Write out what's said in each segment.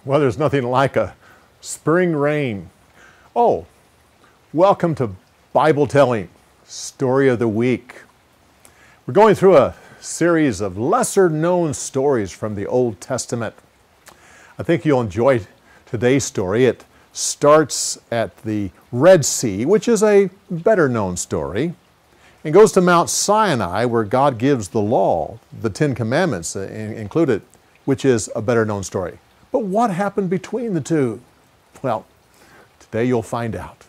Well, there's nothing like a spring rain. Oh, welcome to BibleTelling, Story of the Week. We're going through a series of lesser-known stories from the Old Testament. I think you'll enjoy today's story. It starts at the Red Sea, which is a better-known story, and goes to Mt Sinai, where God gives the law, the Ten Commandments included, which is a better-known story. But what happened between the two? Well, today you'll find out.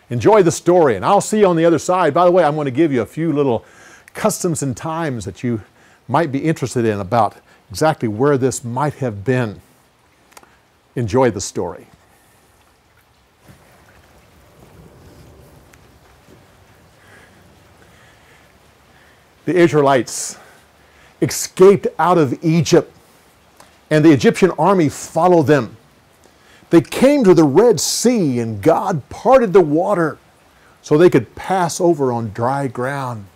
Enjoy the story, and I'll see you on the other side. By the way, I'm going to give you a few little customs and times that you might be interested in about exactly where this might have been. Enjoy the story. The Israelites escaped out of Egypt, and the Egyptian army followed them. They came to the Red Sea, and God parted the water so they could pass over on dry ground.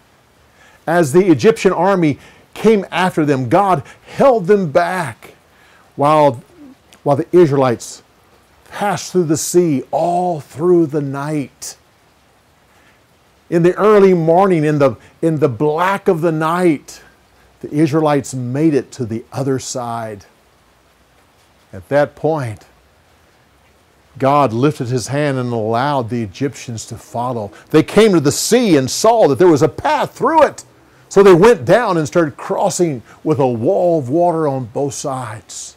As the Egyptian army came after them, God held them back while the Israelites passed through the sea all through the night. In the early morning, in the black of the night, the Israelites made it to the other side. At that point, God lifted his hand and allowed the Egyptians to follow. They came to the sea and saw that there was a path through it. So they went down and started crossing with a wall of water on both sides.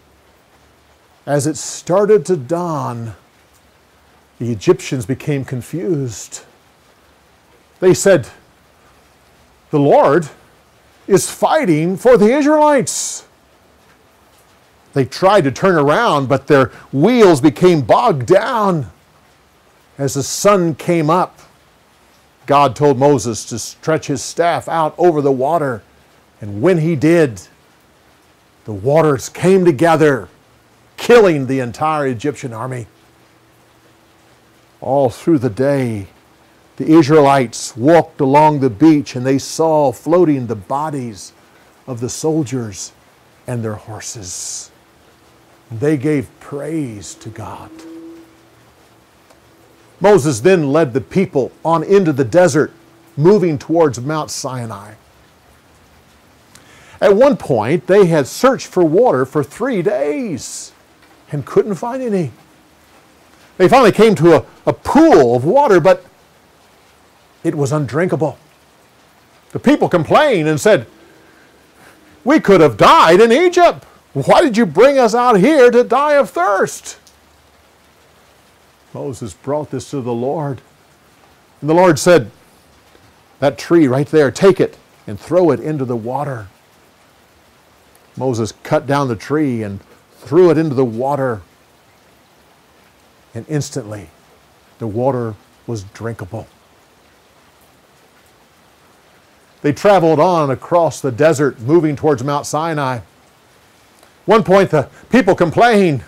As it started to dawn, the Egyptians became confused. They said, "The Lord is fighting for the Israelites." They tried to turn around, but their wheels became bogged down. As the sun came up, God told Moses to stretch his staff out over the water. And when he did, the waters came together, killing the entire Egyptian army. All through the day, the Israelites walked along the beach, and they saw floating the bodies of the soldiers and their horses. They gave praise to God. Moses then led the people on into the desert, moving towards Mt Sinai. At one point, they had searched for water for 3 days and couldn't find any. They finally came to a pool of water, but it was undrinkable. The people complained and said, "We could have died in Egypt. Why did you bring us out here to die of thirst?" Moses brought this to the Lord. And the Lord said, "That tree right there, take it and throw it into the water." Moses cut down the tree and threw it into the water. And instantly, the water was drinkable. They traveled on across the desert, moving towards Mount Sinai. One point, the people complained,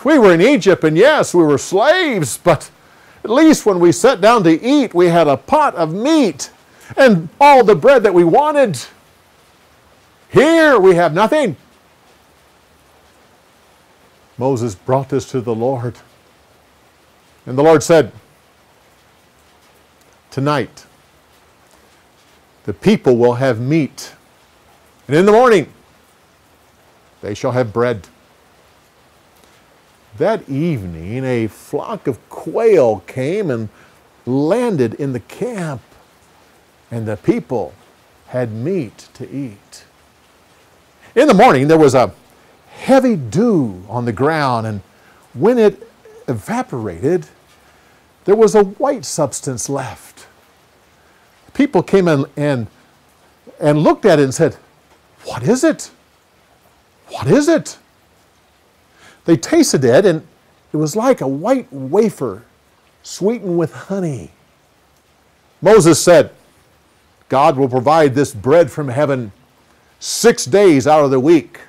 "We were in Egypt, and yes, we were slaves, but at least when we sat down to eat, we had a pot of meat and all the bread that we wanted. Here we have nothing." Moses brought this to the Lord, and the Lord said, "Tonight, the people will have meat, and in the morning, they shall have bread." That evening, a flock of quail came and landed in the camp, and the people had meat to eat. In the morning, there was a heavy dew on the ground, and when it evaporated, there was a white substance left. People came in and looked at it and said, "What is it? What is it?" They tasted it, and it was like a white wafer sweetened with honey. Moses said, "God will provide this bread from heaven 6 days out of the week.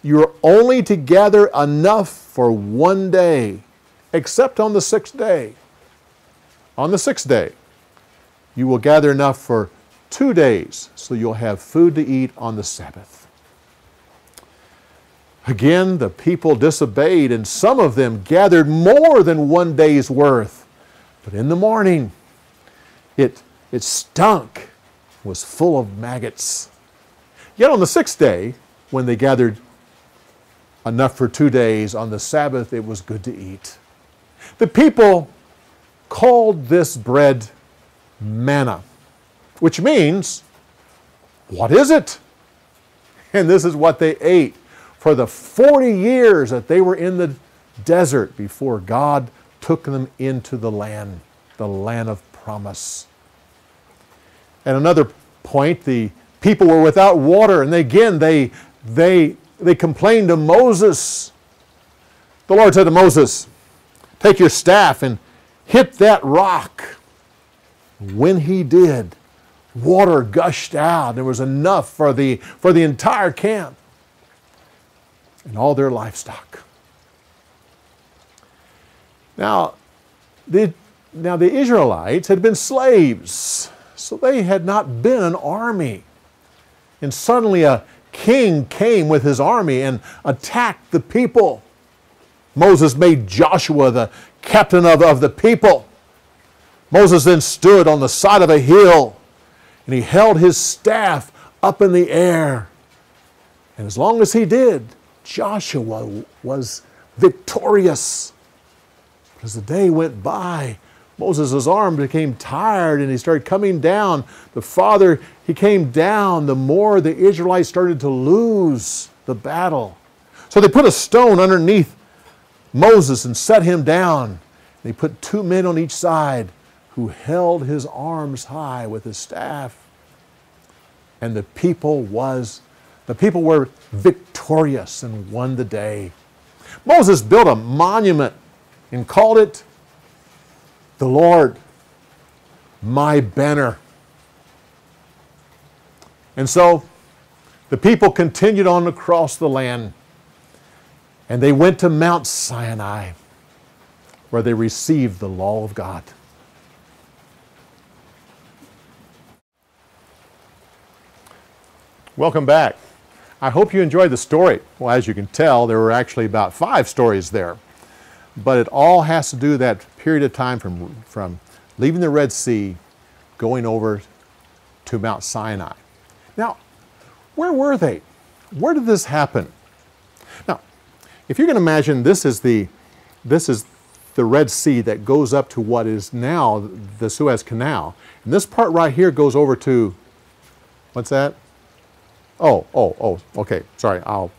You are only to gather enough for 1 day, except on the 6th day. On the 6th day, you will gather enough for 2 days, so you'll have food to eat on the Sabbath." Again, the people disobeyed, and some of them gathered more than one day's worth. But in the morning, it stunk, was full of maggots. Yet on the sixth day, when they gathered enough for 2 days, on the Sabbath it was good to eat. The people called this bread manna, which means, what is it? And this is what they ate for the 40 years that they were in the desert before God took them into the land of promise. At another point, the people were without water, and again they complained to Moses. The Lord said to Moses, "Take your staff and hit that rock." When he did, water gushed out. There was enough for the entire camp and all their livestock. Now the Israelites had been slaves, so they had not been an army. And suddenly a king came with his army and attacked the people. Moses made Joshua the captain of the people. Moses then stood on the side of a hill, and he held his staff up in the air. And as long as he did, Joshua was victorious. As the day went by, Moses' arm became tired and he started coming down. The farther he came down, the more the Israelites started to lose the battle. So they put a stone underneath Moses and set him down. They put 2 men on each side who held his arms high with his staff. And the people were victorious and won the day. Moses built a monument and called it "The Lord, my banner." And so the people continued on across the land, and they went to Mount Sinai, where they received the law of God. Welcome back. I hope you enjoyed the story. Well, as you can tell, there were actually about 5 stories there. But it all has to do with that period of time from leaving the Red Sea, going over to Mount Sinai. Now, where were they? Where did this happen? Now, if you can imagine, this is the Red Sea that goes up to what is now the Suez Canal. And this part right here goes over to, what's that? Oh, okay, sorry, I'll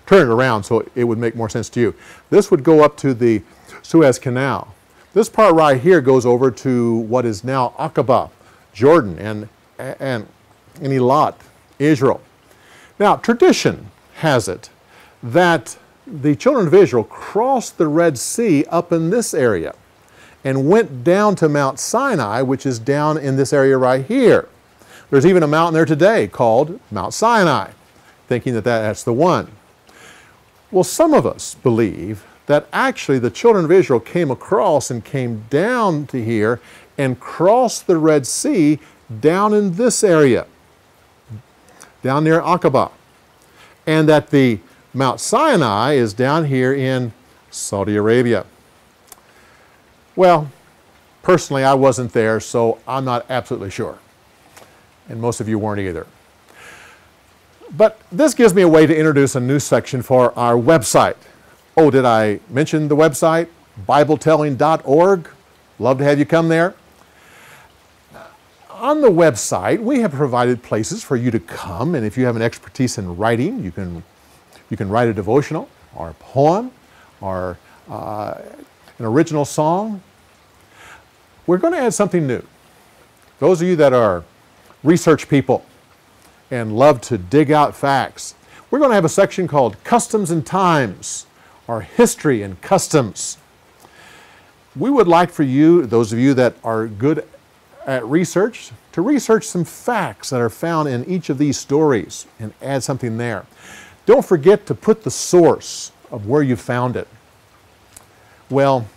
turn it around so it would make more sense to you. This would go up to the Suez Canal. This part right here goes over to what is now Aqaba, Jordan, and Elat, Israel. Now, tradition has it that the children of Israel crossed the Red Sea up in this area and went down to Mount Sinai, which is down in this area right here. There's even a mountain there today called Mt Sinai, thinking that that's the one. Well, some of us believe that actually the children of Israel came across and came down to here and crossed the Red Sea down in this area, down near Aqaba, and that the Mount Sinai is down here in Saudi Arabia. Well, personally, I wasn't there, so I'm not absolutely sure. And most of you weren't either. But this gives me a way to introduce a new section for our website. Oh, did I mention the website? BibleTelling.org. Love to have you come there. On the website, we have provided places for you to come, and if you have an expertise in writing, you can write a devotional, or a poem, or an original song. We're going to add something new. Those of you that are research people and love to dig out facts, we're going to have a section called Customs and Times, or History and Customs. We would like for you, those of you that are good at research, to research some facts that are found in each of these stories and add something there. Don't forget to put the source of where you found it. Well,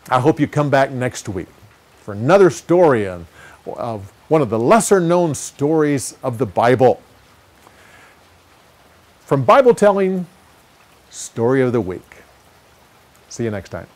I hope you come back next week for another story of one of the lesser-known stories of the Bible. From BibleTelling, Story of the week. See you next time.